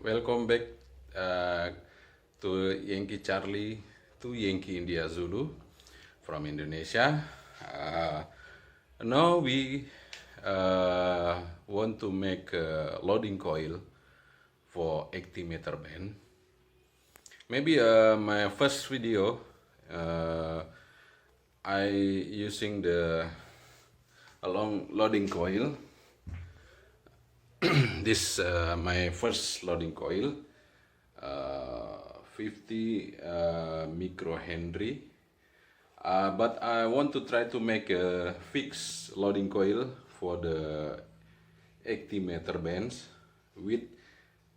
welcome back uh, to Yankee Charlie to Yankee India Zulu from Indonesia. Uh, Now we want to make a loading coil for 80-meter band. Maybe my first video I using the long loading coil. This my first loading coil, 50 microhenry. But I want to try to make a fixed loading coil for the 80-meter bands with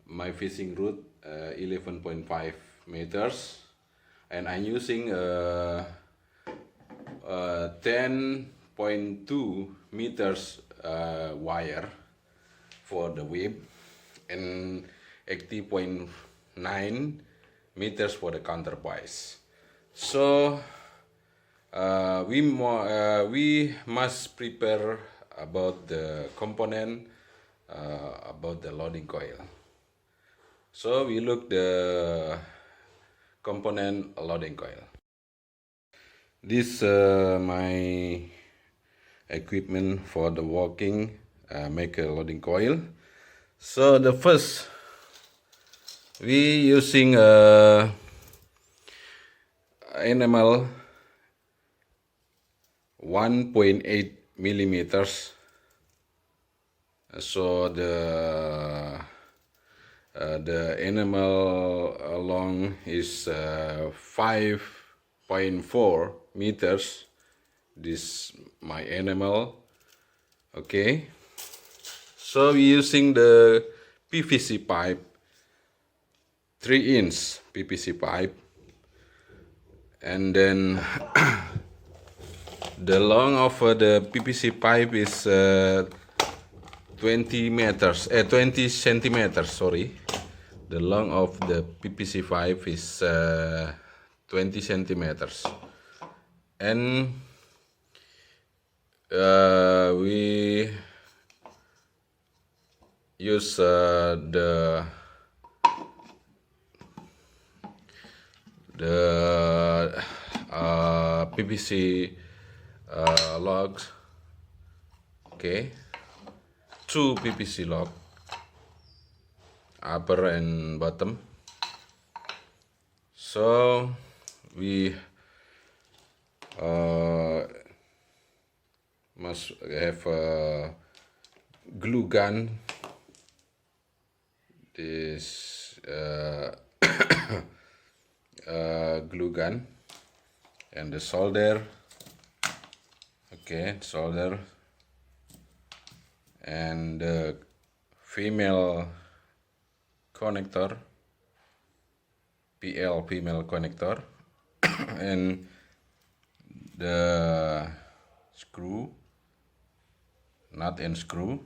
my fishing route 11.5 meters, and I'm using 10.2 meters wire for the whip and 80.9 meters for the counterpoise. So we must prepare about the component about the loading coil. So we look the component loading coil. This my equipment for the working make a loading coil. So the first we using enamel 1.8 millimeters. So the enamel long is 5.4 meters. This my enamel. Okay. So we using the PVC pipe, 3-inch PVC pipe, and then the long of the PVC pipe is 20 centimeters. Sorry, the long of the PVC pipe is 20 centimeters, and we use the PVC logs. Okay, 2 PVC log, upper and bottom. So we must have a glue gun. This glue gun and the solder. Okay, solder and the female connector, PL female connector, and the screw, nut and screw.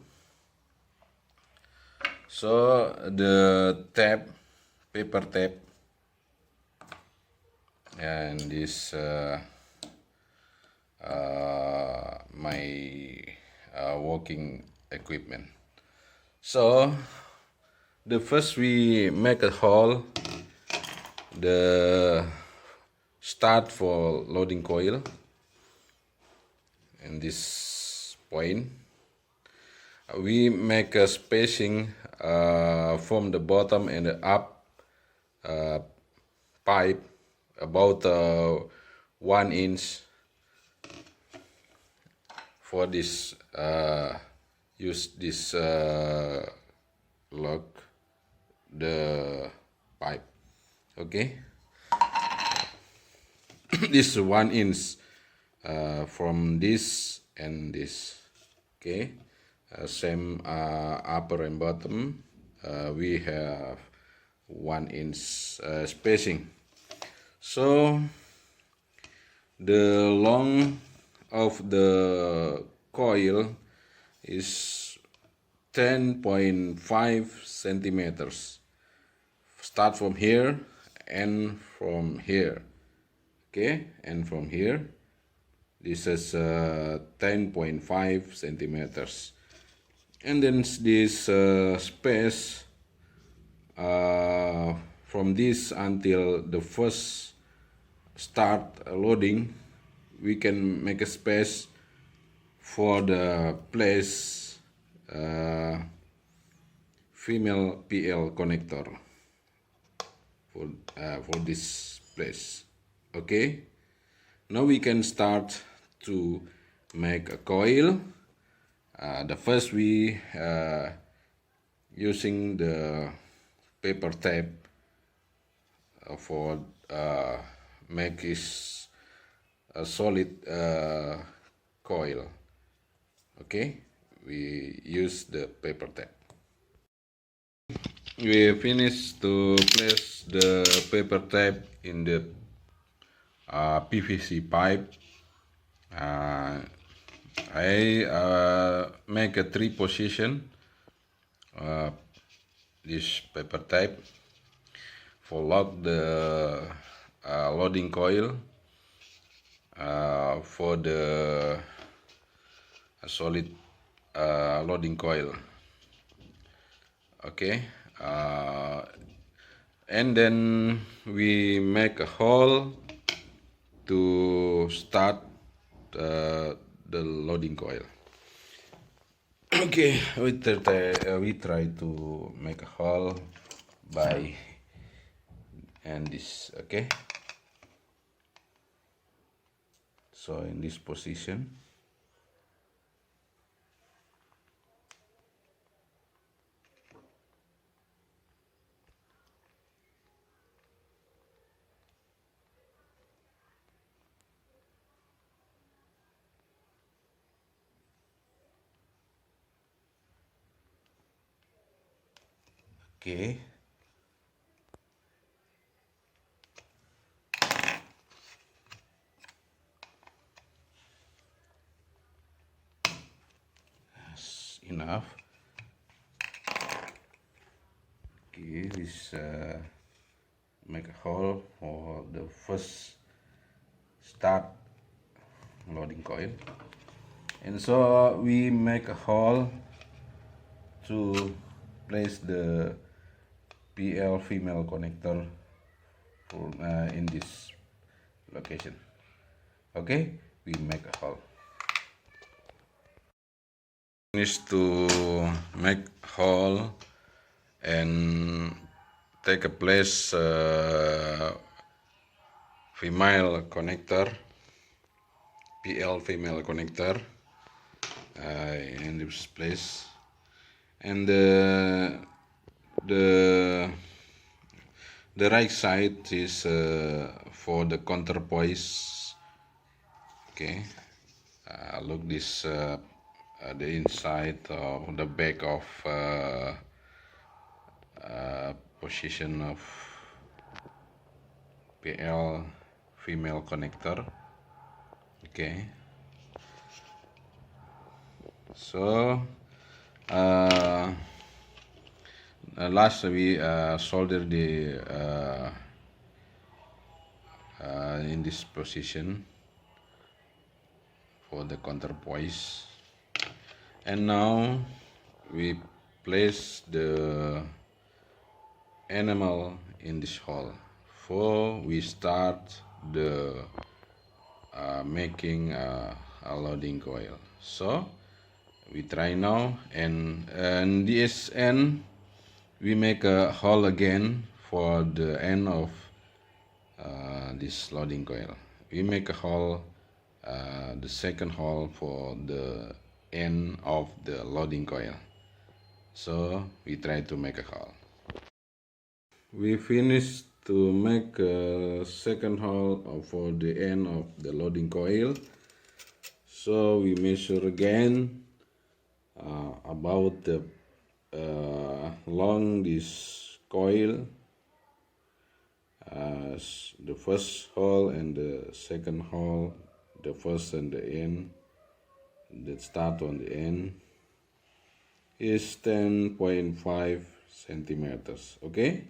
So the tape, paper tape, and this my working equipment. So the first we make a hole, the start for loading coil, in this point we make a spacing from the bottom and the up pipe about 1 inch for this use this lock the pipe. Okay. This 1 inch from this and this. Okay, same upper and bottom we have 1 inch spacing. So the long of the coil is 10.5 centimeters. Start from here and from here. Okay, and from here this is 10.5 centimeters, and then this space from this until the first start loading, we can make a space for the place female PL connector for this place. Okay, now we can start to make a coil. The first we using the paper tape for make is a solid coil. Okay, we use the paper tape. We finished to place the paper tape in the PVC pipe. I make a 3 position this paper tape for lock the loading coil for the solid loading coil. Okay, and then we make a hole to start the loading coil. Okay, we try to make a hole by and this. Okay, so in this position. Okay, that's enough. Okay, this make a hole for the first start loading coil, and so we make a hole to place the PL female connector for, in this location. Okay, we make a hole. Finish to make hole and take a place female connector, PL female connector in this place, and the right side is for the counterpoise. Okay, look this the inside of the back of position of PL female connector. Okay, so last we solder the in this position for the counterpoise, and now we place the enamel in this hole. For we start the making a loading coil. So we try now, and this end we make a hole again for the end of this loading coil. We make a hole, the second hole for the end of the loading coil. So we try to make a hole. We finished to make a second hole for the end of the loading coil. So we measure again about the long this coil, the first hole and the second hole, the first and the end, the start on the end is 10.5 centimeters. Okay,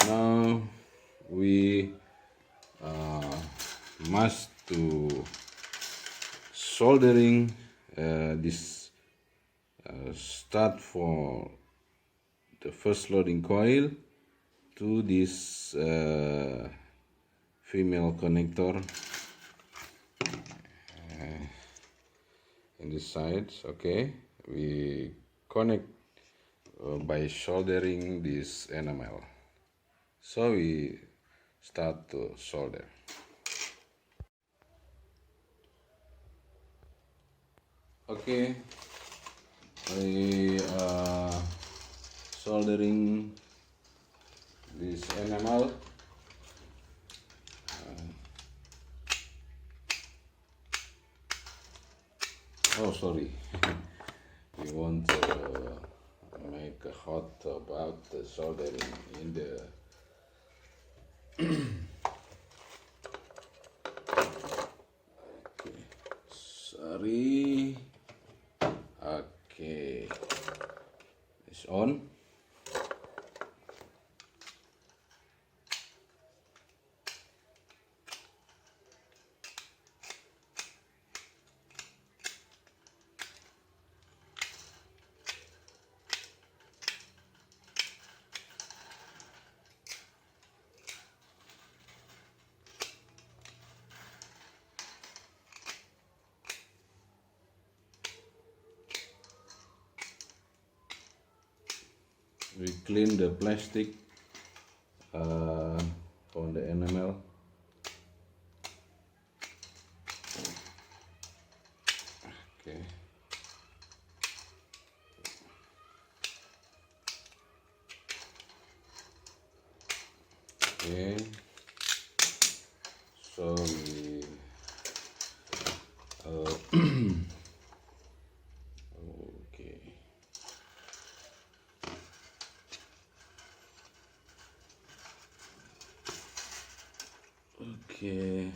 now we must to soldering this start for the first loading coil to this female connector in this side. Okay, we connect by soldering this enamel. So we start to solder. Okay, we soldering this enamel. Oh, sorry. We want to make a hot about the soldering in the okay. Sorry. Okay. It's on. We clean the plastic on the enamel. Okay. Okay. So we okay. Okay.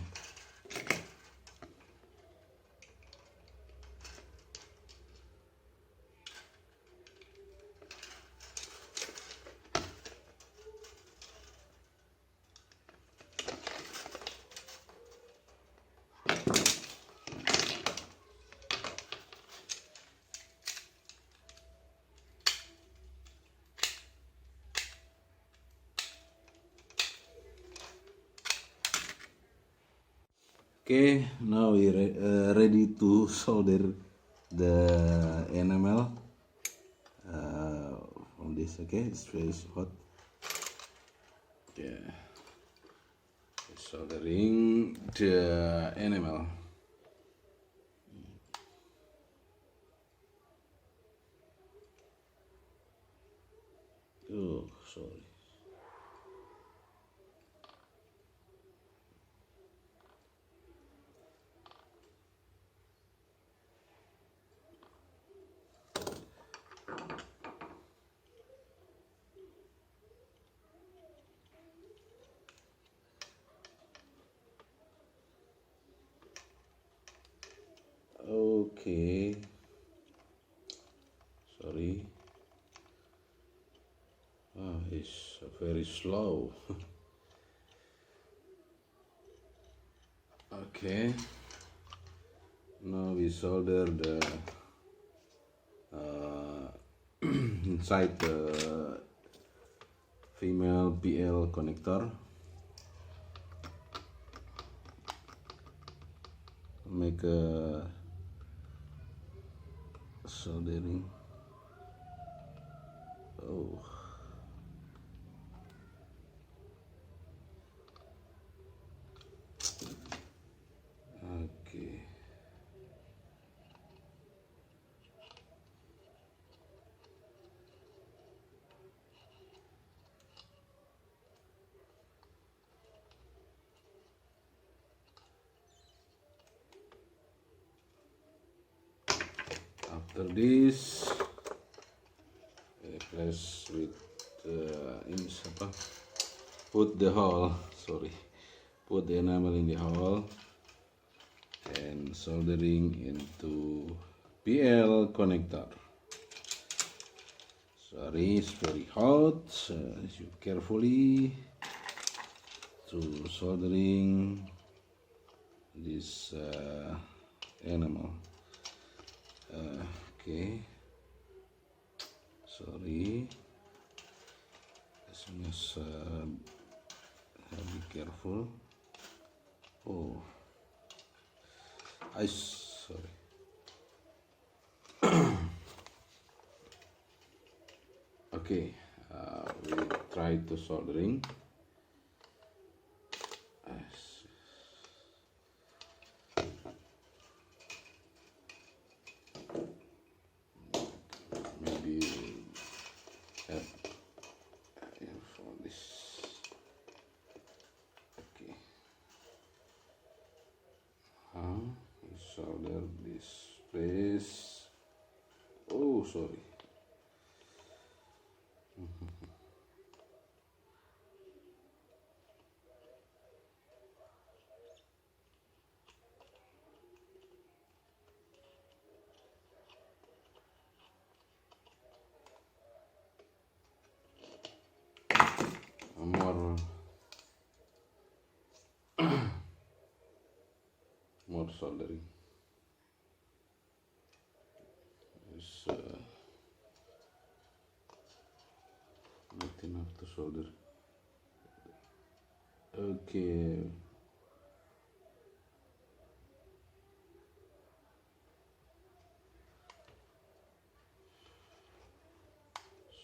Okay, now we ready to solder the enamel on this. Okay, it's very hot. Yeah, soldering the enamel. Oh, sorry. Okay, sorry. It's very slow. Okay, now we solder the inside the female PL connector. Make a soldering. Oh. Okay. After this, replace with put the hole. Sorry, put the enamel in the hole and soldering into PL connector. Sorry, it's very hot. You carefully to soldering this enamel. Okay, sorry. Just be careful. Oh, sorry. Okay, we try to soldering. Maybe for this. Okay. We solder this place. Oh, sorry. More soldering. It's not enough to solder. Okay.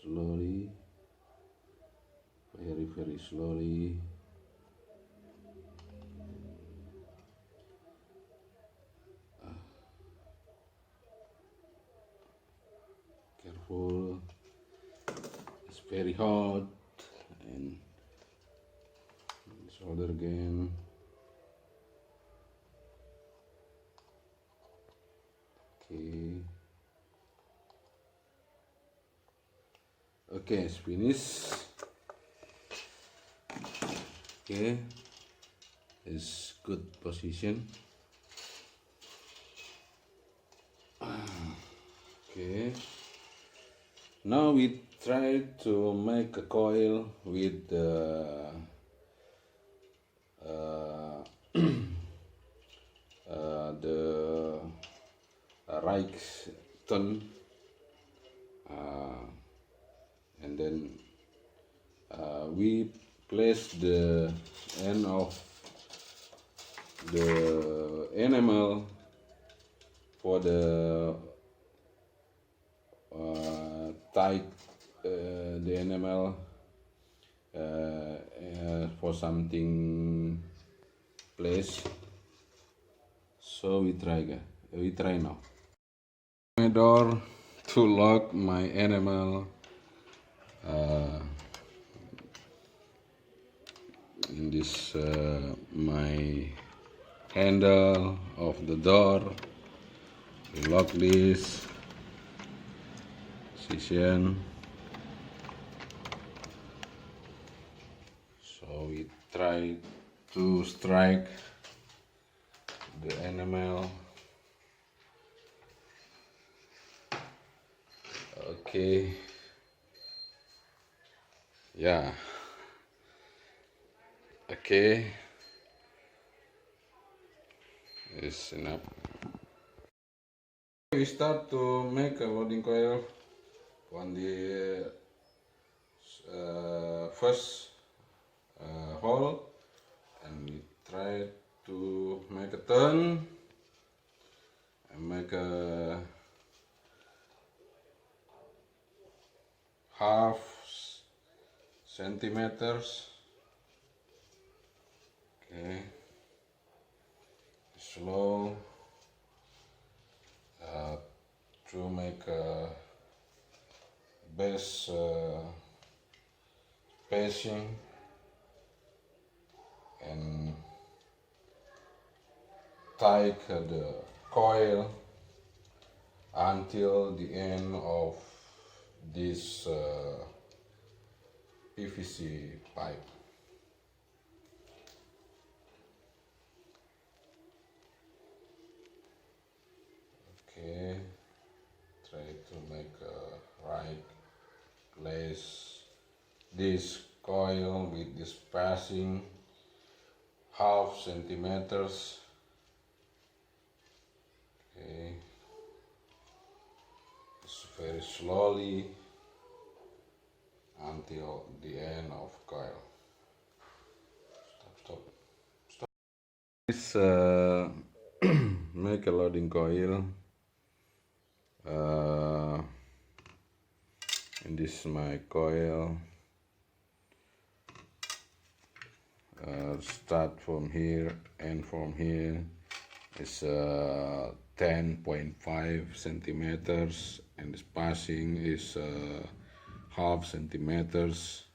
Slowly, very slowly. Careful, it's very hot. And solder again. Okay, it's finished. Okay, it's good position. Okay, now we try to make a coil with the right turn, and then we place the end of the enamel for the tight the enamel for something place. So we try now. My door to lock my enamel in this my handle of the door. We lock this position. So we try to strike the enamel. Okay. Yeah. Okay. It's enough. We start to make a loading coil on the first hole, and we try to make a turn and make a half centimeters. Okay, slow to make a base spacing and tie the coil until the end of this PVC pipe. Okay, try to make a right place this coil with this passing half centimeters. Okay, just very slowly until the end of coil. Stop. This make a loading coil. And this is my coil. Start from here and from here is 10.5 centimeters, and the spacing is half centimeters,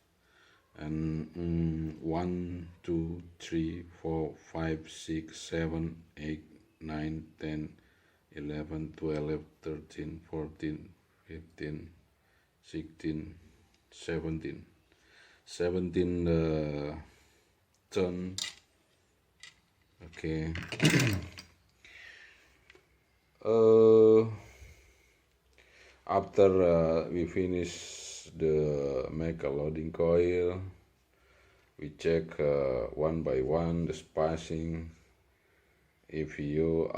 and 1 2 3 4 5 6 7 8 9 10 11 12 13 14 15 16 17 turn. Okay. After we finish the make a loading coil, we check one by one the spacing. If you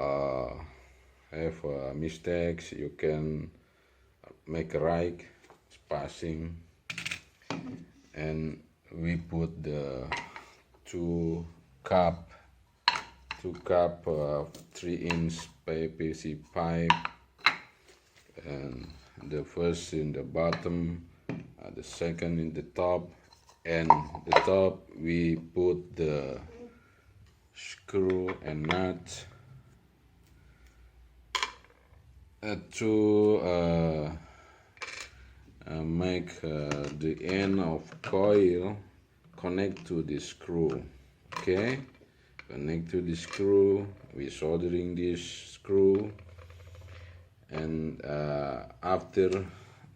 have mistakes, you can make a right spacing, and we put the two cup 3-inch PVC pipe, and the first in the bottom, the second in the top, and the top we put the screw and nut to make the end of coil connect to the screw. Okay, connect to the screw. We soldering this screw, and after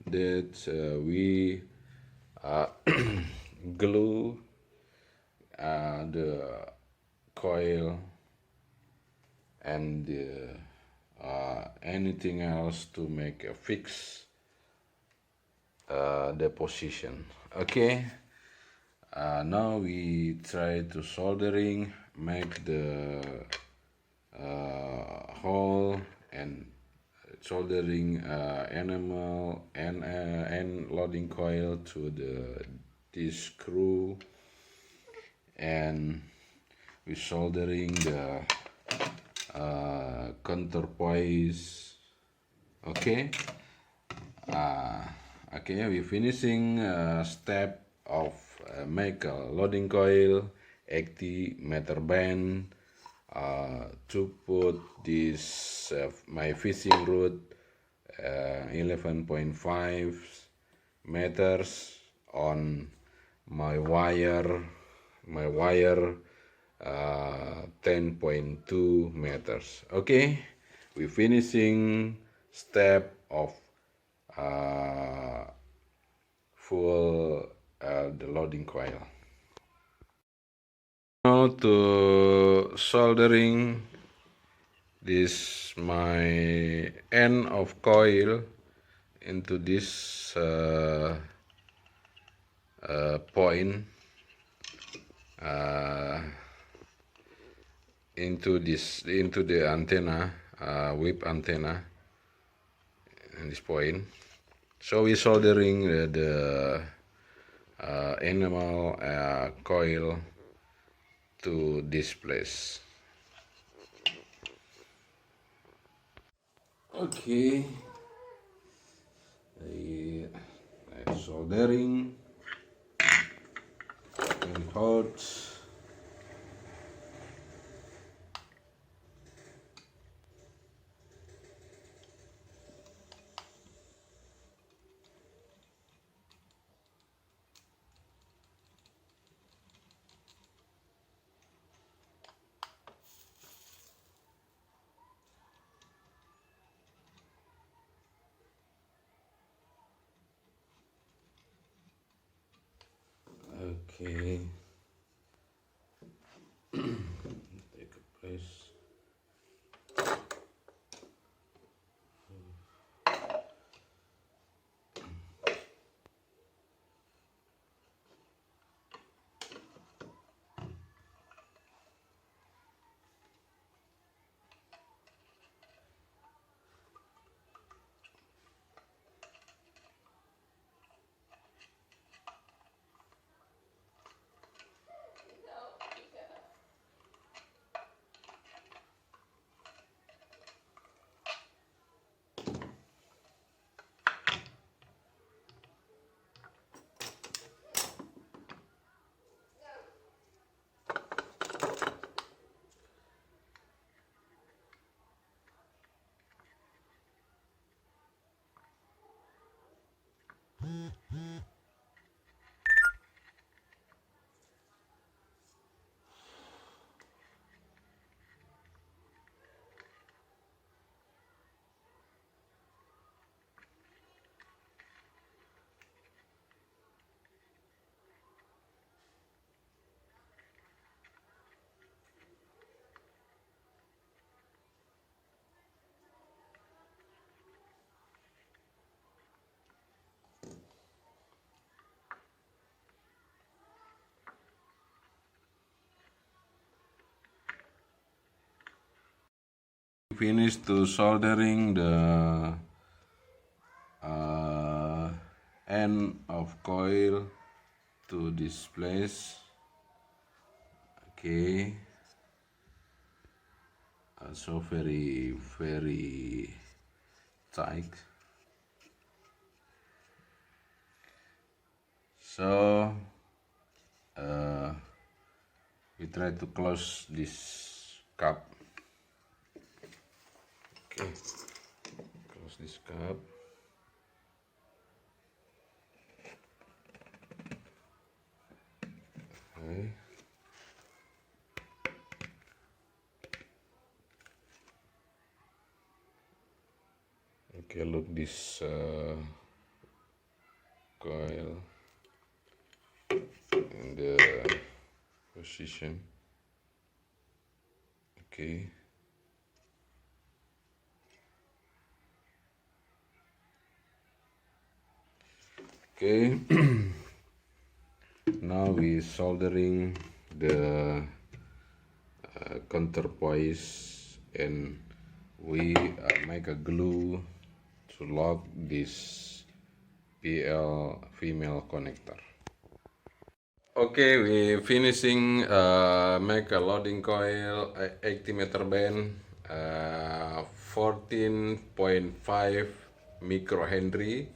that we glue the coil and anything else to make a fix the position. Okay, now we try to soldering, make the hole, and soldering enamel and loading coil to this screw, and we soldering the counterpoise. Okay. Okay, we finishing step of make a loading coil 80-meter band to put this my fishing rod 11.5 meters on my wire 10.2 meters. Okay, we finishing step of full the loading coil. Now to soldering this my end of coil into this point, into the antenna, whip antenna, in this point. So we soldering the enamel coil to this place. Okay, soldering and hot. Okay, take a place. finished to soldering the end of coil to this place. Okay, so very tight. So we try to close this cup. Okay, close this cup. Okay. Okay, look this coil in the position. Okay. Okay. Now we soldering the counterpoise, and we make a glue to lock this PL female connector. Okay, we finishing make a loading coil 80 meter band, 14.5 microhenry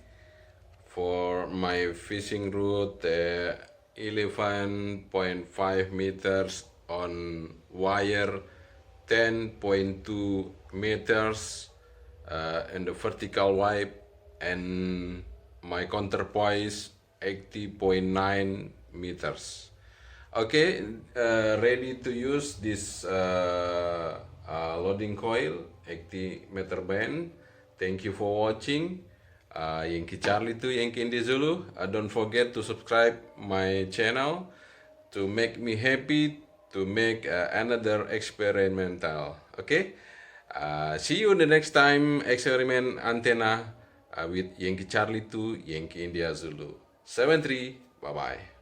for my fishing route, 11.5 meters on wire, 10.2 meters in the vertical wipe, and my counterpoise 80.9 meters. Okay, ready to use this loading coil 80 meter band. Thank you for watching. Yankee Charlie to Yankee India Zulu. Don't forget to subscribe my channel to make me happy to make another experimental. Okay, see you the next time experiment antenna with Yankee Charlie to Yankee India Zulu 73. Bye bye.